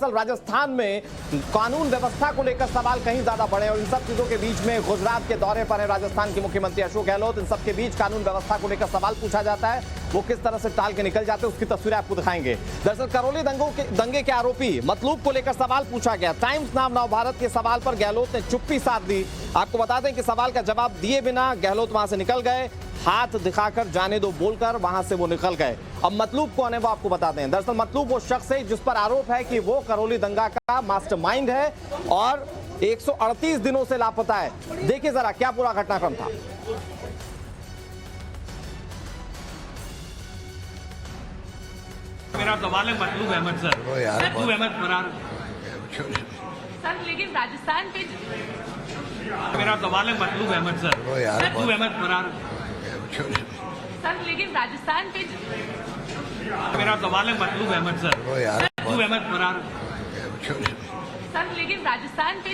दरअसल राजस्थान में कानून व्यवस्था को लेकर सवाल कहीं ज्यादा बढ़े और इन सब चीजों के बीच में गुजरात के दौरे पर है राजस्थान के मुख्यमंत्री अशोक गहलोत। इन सबके बीच कानून व्यवस्था को लेकर सवाल पूछा जाता है, वो किस तरह से टाल के निकल जाते हैं उसकी तस्वीरें आपको दिखाएंगे। दरअसल करौली दंगे के आरोपी मतलूब को लेकर सवाल पूछा गया। टाइम्स नाम नवभारत के सवाल पर गहलोत ने चुप्पी साध दी। आपको बता दें कि सवाल का जवाब दिए बिना गहलोत वहां से निकल गए, हाथ दिखाकर जाने दो बोलकर वहां से वो निकल गए। अब मतलूब कौन है वो आपको बताते हैं। दरअसल मतलूब वो शख्स है जिस पर आरोप है कि वो करौली दंगा का मास्टरमाइंड है और 138 दिनों से लापता है। देखिए जरा क्या पूरा घटनाक्रम था। मेरा सवाल है मतलूब अहमद सर, मतलूब अहमद फरार सर, लेकिन राजस्थान पे मेरा सवाल है मतलूब अहमद सर, मतलूब अहमद फरार सर, लेकिन राजस्थान पे मेरा सवाल है मतलूब अहमद सर, मतलूब अहमद फरार सर, लेकिन राजस्थान पे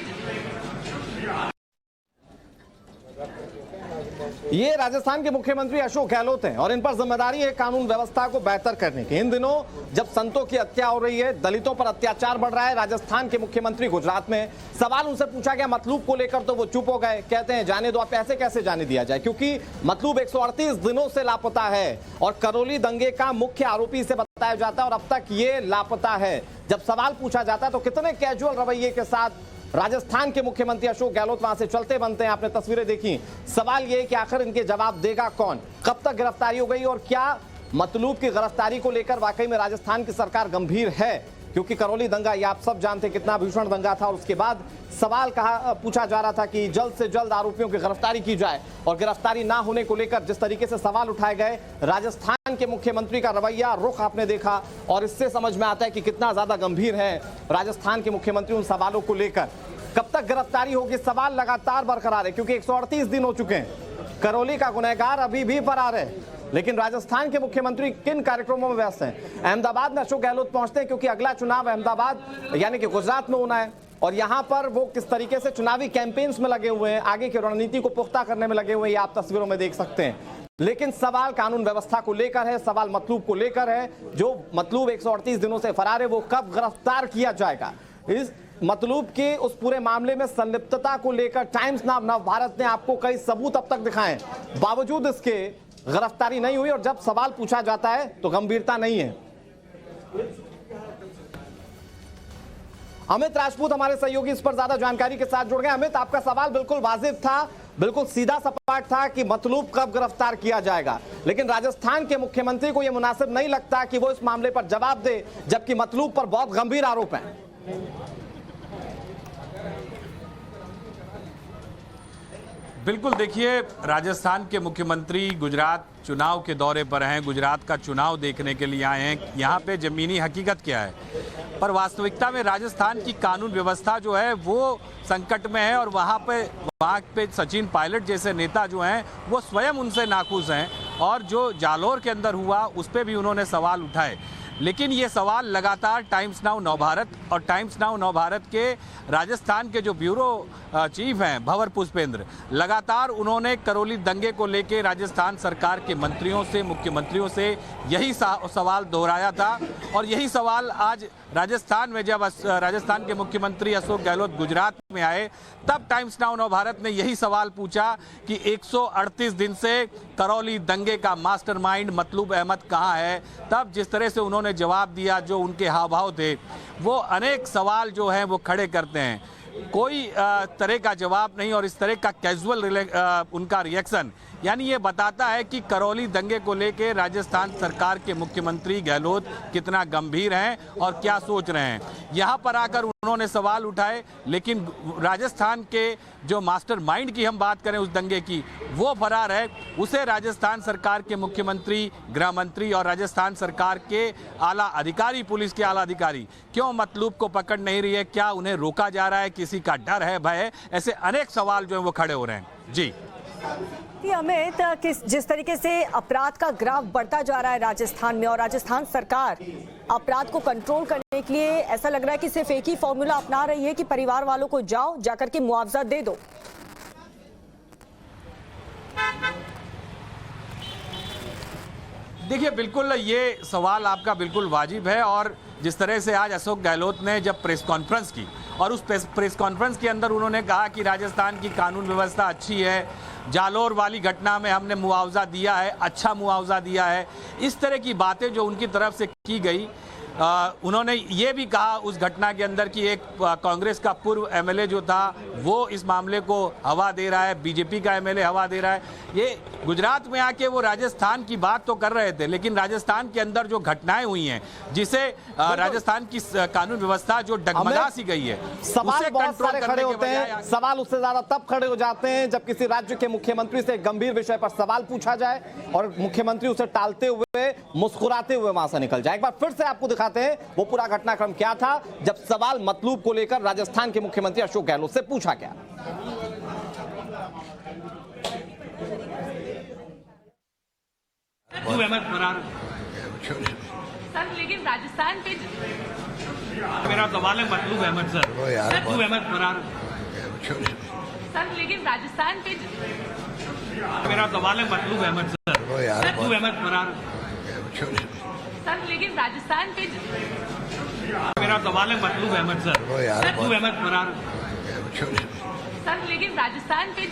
ये राजस्थान के मुख्यमंत्री अशोक गहलोत हैं और इन पर जिम्मेदारी है कानून व्यवस्था को बेहतर करने की। इन दिनों जब संतों की हत्या हो रही है, दलितों पर अत्याचार बढ़ रहा है, राजस्थान के मुख्यमंत्री गुजरात में सवाल उनसे पूछा गया मतलूब को लेकर तो वो चुप हो गए। कहते हैं जाने दो। आप ऐसे कैसे जाने दिया जाए, क्योंकि मतलूब 138 दिनों से लापता है और करौली दंगे का मुख्य आरोपी से बताया जाता है और अब तक ये लापता है। जब सवाल पूछा जाता है तो कितने कैजुअल रवैये के साथ राजस्थान के मुख्यमंत्री अशोक गहलोत वहां से चलते बनते हैं। आपने तस्वीरें देखी। सवाल यह कि आखिर इनके जवाब देगा कौन, कब तक गिरफ्तारी हो गई और क्या मतलूब की गिरफ्तारी को लेकर वाकई में राजस्थान की सरकार गंभीर है, क्योंकि करौली दंगा ये आप सब जानते हैं कितना भीषण दंगा था और उसके बाद सवाल पूछा जा रहा था कि जल्द से जल्द आरोपियों की गिरफ्तारी की जाए और गिरफ्तारी ना होने को लेकर जिस तरीके से सवाल उठाए गए, राजस्थान के मुख्यमंत्री का रवैया रुख आपने देखा और इससे समझ में आता है कि कितना ज्यादा गंभीर है राजस्थान के मुख्यमंत्री उन सवालों को लेकर। कब तक गिरफ्तारी होगी, सवाल लगातार बरकरार है क्योंकि 138 दिन हो चुके हैं। करौली का गुनहगार अभी भी फरार है, लेकिन राजस्थान के मुख्यमंत्री किन कार्यक्रमों में व्यस्त हैं। अहमदाबाद में अशोक गहलोत पहुंचते हैं क्योंकि अगला चुनाव अहमदाबाद यानी कि गुजरात में होना है और यहां पर वो किस तरीके से चुनावी कैंपेन्स में लगे हुए हैं, आगे की रणनीति को पुख्ता करने में लगे हुए हैं, ये आप तस्वीरों में देख सकते हैं। लेकिन सवाल कानून व्यवस्था को लेकर है, सवाल मतलूब को लेकर है। जो मतलूब 138 दिनों से फरार है वो कब गिरफ्तार किया जाएगा, इस मतलूब के उस पूरे मामले में संलिप्तता को लेकर टाइम्स नाम नवभारत ने आपको कई सबूत अब तक दिखाए, बावजूद इसके गिरफ्तारी नहीं हुई और जब सवाल पूछा जाता है तो गंभीरता नहीं है। अमित राजपूत हमारे सहयोगी इस पर ज्यादा जानकारी के साथ जुड़ गए। अमित, आपका सवाल बिल्कुल वाजिब था, बिल्कुल सीधा सपाट था कि मतलूब कब गिरफ्तार किया जाएगा, लेकिन राजस्थान के मुख्यमंत्री को यह मुनासिब नहीं लगता कि वो इस मामले पर जवाब दे जबकि मतलूब पर बहुत गंभीर आरोप है। बिल्कुल, देखिए राजस्थान के मुख्यमंत्री गुजरात चुनाव के दौरे पर हैं, गुजरात का चुनाव देखने के लिए आए हैं। यहाँ पे ज़मीनी हकीकत क्या है, पर वास्तविकता में राजस्थान की कानून व्यवस्था जो है वो संकट में है और वहाँ पे सचिन पायलट जैसे नेता जो हैं वो स्वयं उनसे नाखुश हैं और जो जालौर के अंदर हुआ उस पर भी उन्होंने सवाल उठाए। लेकिन ये सवाल लगातार टाइम्स नाउ नवभारत और टाइम्स नाउ नवभारत के राजस्थान के जो ब्यूरो चीफ हैं भंवर पुष्पेंद्र, लगातार उन्होंने करौली दंगे को लेकर राजस्थान सरकार के मंत्रियों से, मुख्यमंत्रियों से यही सवाल दोहराया था और यही सवाल आज राजस्थान में जब राजस्थान के मुख्यमंत्री अशोक गहलोत गुजरात में आए तब टाइम्स नाउ नवभारत ने यही सवाल पूछा कि 138 दिन से करौली दंगे का मास्टरमाइंड मतलूब अहमद कहाँ है। तब जिस तरह से उन्होंने जवाब दिया, जो उनके हाव भाव थे, वो अनेक सवाल जो हैं वो खड़े करते हैं। कोई तरह का जवाब नहीं और इस तरह का कैजुअल उनका रिएक्शन यानी ये बताता है कि करौली दंगे को लेकर राजस्थान सरकार के मुख्यमंत्री गहलोत कितना गंभीर हैं और क्या सोच रहे हैं। यहाँ पर आकर उन्होंने सवाल उठाए, लेकिन राजस्थान के जो मास्टरमाइंड की हम बात करें उस दंगे की, वो फरार है। उसे राजस्थान सरकार के मुख्यमंत्री, गृह मंत्री और राजस्थान सरकार के आला अधिकारी, पुलिस के आला अधिकारी क्यों मतलूब को पकड़ नहीं रही है, क्या उन्हें रोका जा रहा है, किसी का डर है, भय है, ऐसे अनेक सवाल जो है वो खड़े हो रहे हैं। जी अमित, जिस तरीके से अपराध का ग्राफ बढ़ता जा रहा है राजस्थान में और राजस्थान सरकार अपराध को कंट्रोल करने के लिए ऐसा लग रहा है कि सिर्फ एक ही फॉर्मूला अपना रही है कि परिवार वालों को जाओ, जाकर के मुआवजा दे दो। देखिए, बिल्कुल ये सवाल आपका बिल्कुल वाजिब है और जिस तरह से आज अशोक गहलोत ने जब प्रेस कॉन्फ्रेंस की और उस प्रेस कॉन्फ्रेंस के अंदर उन्होंने कहा कि राजस्थान की कानून व्यवस्था अच्छी है, जालोर वाली घटना में हमने मुआवजा दिया है, अच्छा मुआवजा दिया है, इस तरह की बातें जो उनकी तरफ से की गई। उन्होंने ये भी कहा उस घटना के अंदर कि एक कांग्रेस का पूर्व एमएलए जो था वो इस मामले को हवा दे रहा है, बीजेपी का एमएलए हवा दे रहा है। ये गुजरात में आके वो राजस्थान की बात तो कर रहे थे, लेकिन राजस्थान के अंदर जो घटनाएं हुई हैं, जिसे राजस्थान की कानून व्यवस्था जो डगमगा सी गई है, सवाल बहुत सारे खड़े होते हैं। सवाल उससे ज्यादा तब खड़े हो जाते हैं जब किसी राज्य के मुख्यमंत्री से एक गंभीर विषय पर सवाल पूछा जाए और मुख्यमंत्री उसे टालते हुए, मुस्कुराते हुए वहां से निकल जाए। एक बार फिर से आपको दिखाते हैं वो पूरा घटनाक्रम क्या था जब सवाल मतलूब को लेकर राजस्थान के मुख्यमंत्री अशोक गहलोत से पूछा गया। सर लेकिन राजस्थान पे मेरा सवाल है मतलूब अहमद सर, मतलूब अहमद फरार। सर लेकिन राजस्थान पे मेरा सवाल है मतलूब अहमद सर, मतलूब अहमद फरार। सर लेकिन राजस्थान पे मेरा सवाल है मतलूब अहमद सर, मतलूब अहमद फरार। सर लेकिन राजस्थान पे